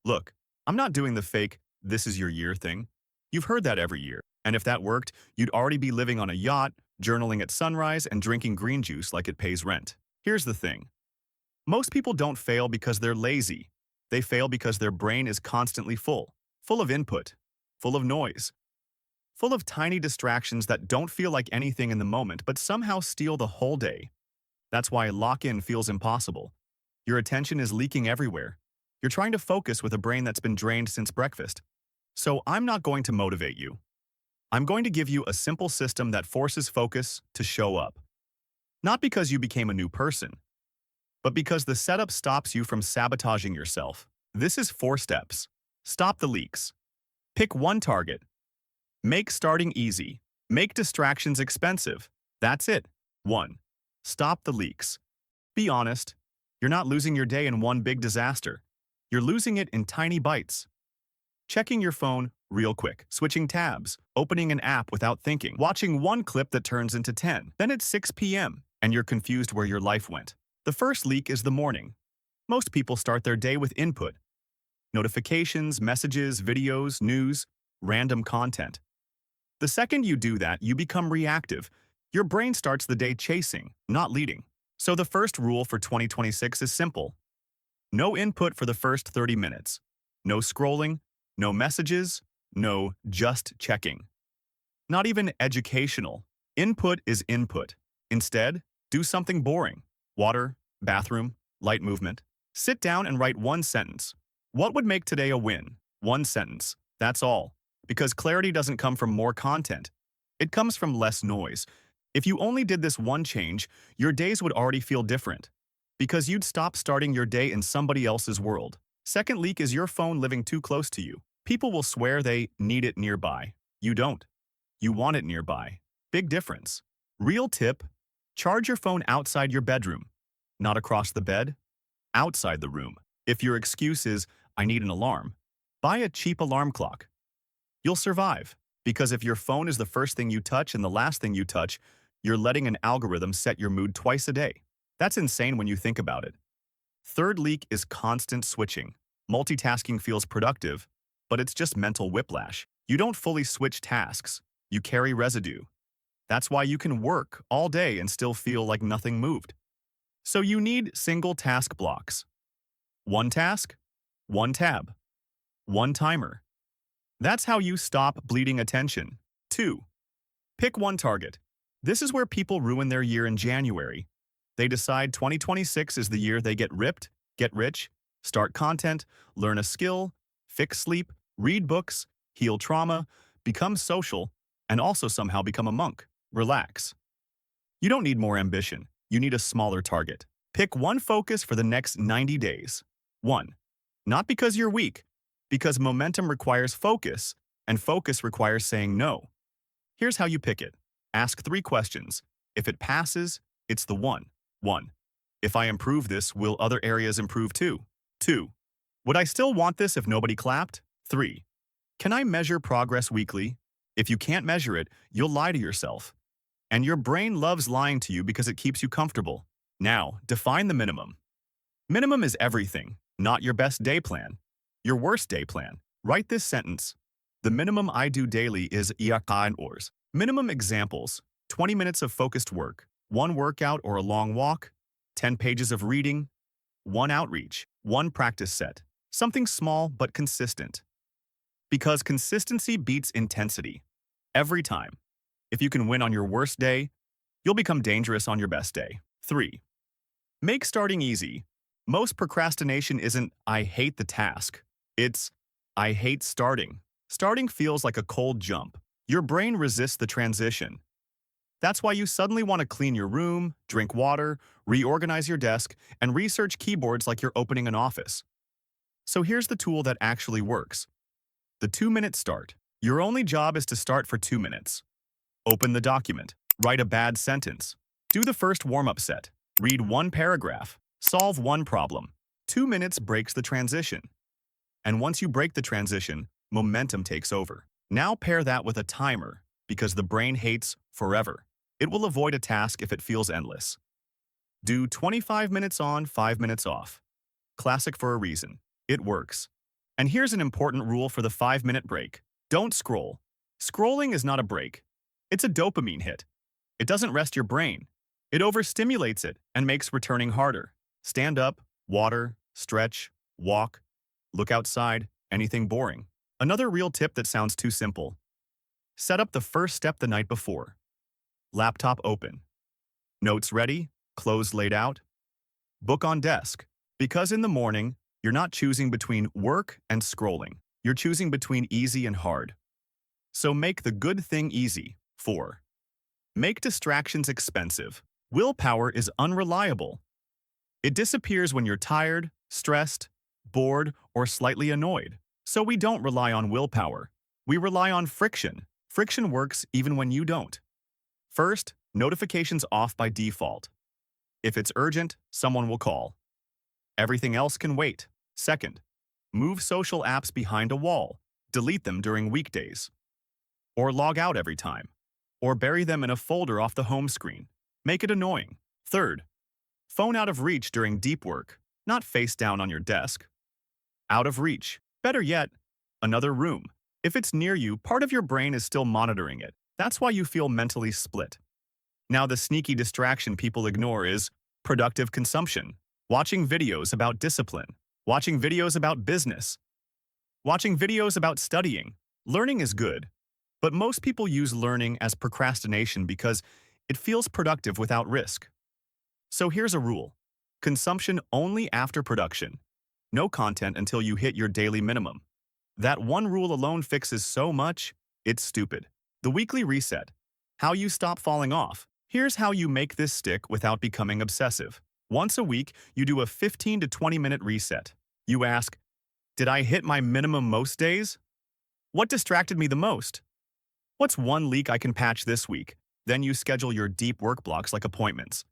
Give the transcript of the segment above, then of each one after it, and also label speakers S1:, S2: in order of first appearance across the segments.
S1: Look, I'm not doing the fake, this is your year thing. You've heard that every year. And if that worked, you'd already be living on a yacht, journaling at sunrise, and drinking green juice like it pays rent. Here's the thing. Most people don't fail because they're lazy. They fail because their brain is constantly full of input, full of noise, full of tiny distractions that don't feel like anything in the moment but somehow steal the whole day. That's why lock-in feels impossible. Your attention is leaking everywhere. You're trying to focus with a brain that's been drained since breakfast. So I'm not going to motivate you. I'm going to give you a simple system that forces focus to show up. Not because you became a new person, but because the setup stops you from sabotaging yourself. This is 4 steps. Stop the leaks. Pick one target. Make starting easy. Make distractions expensive. That's it. 1. Stop the leaks. Be honest. You're not losing your day in one big disaster. You're losing it in tiny bites. Checking your phone real quick, switching tabs, opening an app without thinking, watching one clip that turns into 10. Then it's 6 p.m., and you're confused where your life went. The first leak is the morning. Most people start their day with input. Notifications, messages, videos, news, random content. The second you do that, you become reactive. Your brain starts the day chasing, not leading. So the first rule for 2026 is simple. No input for the first 30 minutes. No scrolling, no messages, no just checking. Not even educational. Input is input. Instead, do something boring. Water, bathroom, light movement. Sit down and write one sentence. What would make today a win? One sentence. That's all. Because clarity doesn't come from more content. It comes from less noise. If you only did this one change, your days would already feel different. Because you'd stop starting your day in somebody else's world. Second leak is your phone living too close to you. People will swear they need it nearby. You don't. You want it nearby. Big difference. Real tip, charge your phone outside your bedroom. Not across the bed, outside the room. If your excuse is, I need an alarm, buy a cheap alarm clock. You'll survive, because if your phone is the first thing you touch and the last thing you touch, you're letting an algorithm set your mood twice a day. That's insane when you think about it. Third leak is constant switching. Multitasking feels productive, but it's just mental whiplash. You don't fully switch tasks. You carry residue. That's why you can work all day and still feel like nothing moved. So you need single task blocks. One task, one tab, one timer. That's how you stop bleeding attention. 2. Pick one target. This is where people ruin their year in January. They decide 2026 is the year they get ripped, get rich, start content, learn a skill, fix sleep, read books, heal trauma, become social, and also somehow become a monk. Relax. You don't need more ambition. You need a smaller target. Pick one focus for the next 90 days. 1. Not because you're weak, because momentum requires focus, and focus requires saying no. Here's how you pick it. Ask 3 questions. If it passes, it's the one. 1. If I improve this, will other areas improve too? 2. Would I still want this if nobody clapped? 3. Can I measure progress weekly? If you can't measure it, you'll lie to yourself. And your brain loves lying to you because it keeps you comfortable. Now, define the minimum. Minimum is everything, not your best day plan. Your worst day plan. Write this sentence. The minimum I do daily is hours. Minimum examples. 20 minutes of focused work, 1 workout or a long walk, 10 pages of reading, 1 outreach, 1 practice set. Something small but consistent. Because consistency beats intensity. Every time. If you can win on your worst day, you'll become dangerous on your best day. 3. Make starting easy. Most procrastination isn't, I hate the task. It's, I hate starting. Starting feels like a cold jump. Your brain resists the transition. That's why you suddenly want to clean your room, drink water, reorganize your desk, and research keyboards like you're opening an office. So here's the tool that actually works. The 2-minute start. Your only job is to start for 2 minutes. Open the document. Write a bad sentence. Do the first warm-up set. Read 1 paragraph. Solve 1 problem. 2 minutes breaks the transition. And once you break the transition, momentum takes over. Now pair that with a timer, because the brain hates forever. It will avoid a task if it feels endless. Do 25 minutes on, 5 minutes off. Classic for a reason. It works. And here's an important rule for the 5-minute break. Don't scroll. Scrolling is not a break. It's a dopamine hit. It doesn't rest your brain. It overstimulates it and makes returning harder. Stand up, water, stretch, walk, look outside, anything boring. Another real tip that sounds too simple. Set up the first step the night before. Laptop open. Notes ready, clothes laid out. Book on desk. Because in the morning, you're not choosing between work and scrolling. You're choosing between easy and hard. So make the good thing easy. 4. Make distractions expensive. Willpower is unreliable. It disappears when you're tired, stressed, bored, or slightly annoyed. So we don't rely on willpower. We rely on friction. Friction works even when you don't. First, notifications off by default. If it's urgent, someone will call. Everything else can wait. Second, move social apps behind a wall. Delete them during weekdays. Or log out every time. Or bury them in a folder off the home screen. Make it annoying. Third, phone out of reach during deep work, not face down on your desk. Out of reach. Better yet, another room. If it's near you, part of your brain is still monitoring it. That's why you feel mentally split. Now, the sneaky distraction people ignore is productive consumption. Watching videos about discipline. Watching videos about business. Watching videos about studying. Learning is good, but most people use learning as procrastination because it feels productive without risk. So here's a rule. Consumption only after production. No content until you hit your daily minimum. That one rule alone fixes so much, it's stupid. The weekly reset. How you stop falling off. Here's how you make this stick without becoming obsessive. Once a week, you do a 15 to 20-minute reset. You ask, did I hit my minimum most days? What distracted me the most? What's one leak I can patch this week? Then you schedule your deep work blocks like appointments.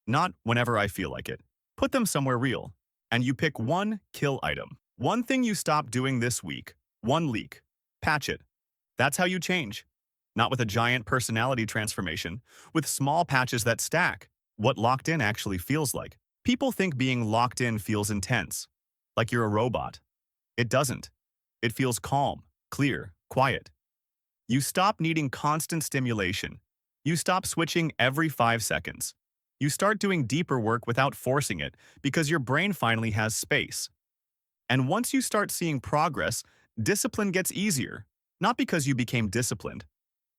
S1: Not whenever I feel like it. Put them somewhere real. And you pick one kill item. One thing you stop doing this week. One leak. Patch it. That's how you change. Not with a giant personality transformation, with small patches that stack. What locked in actually feels like. People think being locked in feels intense, like you're a robot. It doesn't. It feels calm, clear, quiet. You stop needing constant stimulation. You stop switching every 5 seconds. You start doing deeper work without forcing it because your brain finally has space. And once you start seeing progress, discipline gets easier. Not because you became disciplined,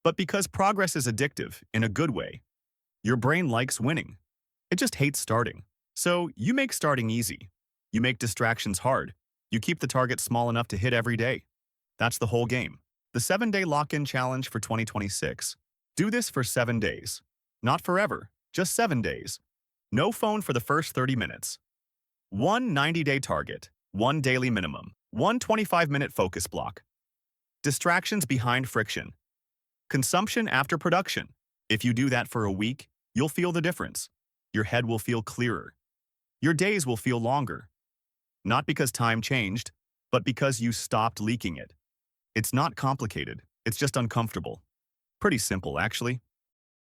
S1: but because progress is addictive in a good way. Your brain likes winning. It just hates starting. So you make starting easy. You make distractions hard. You keep the target small enough to hit every day. That's the whole game. The 7-day lock-in challenge for 2026. Do this for 7 days. Not forever, just 7 days. No phone for the first 30 minutes. One 90-day target. One daily minimum. One 25-minute focus block. Distractions behind friction. Consumption after production. If you do that for a week, you'll feel the difference. Your head will feel clearer. Your days will feel longer. Not because time changed, but because you stopped leaking it. It's not complicated. It's just uncomfortable. Pretty simple, actually.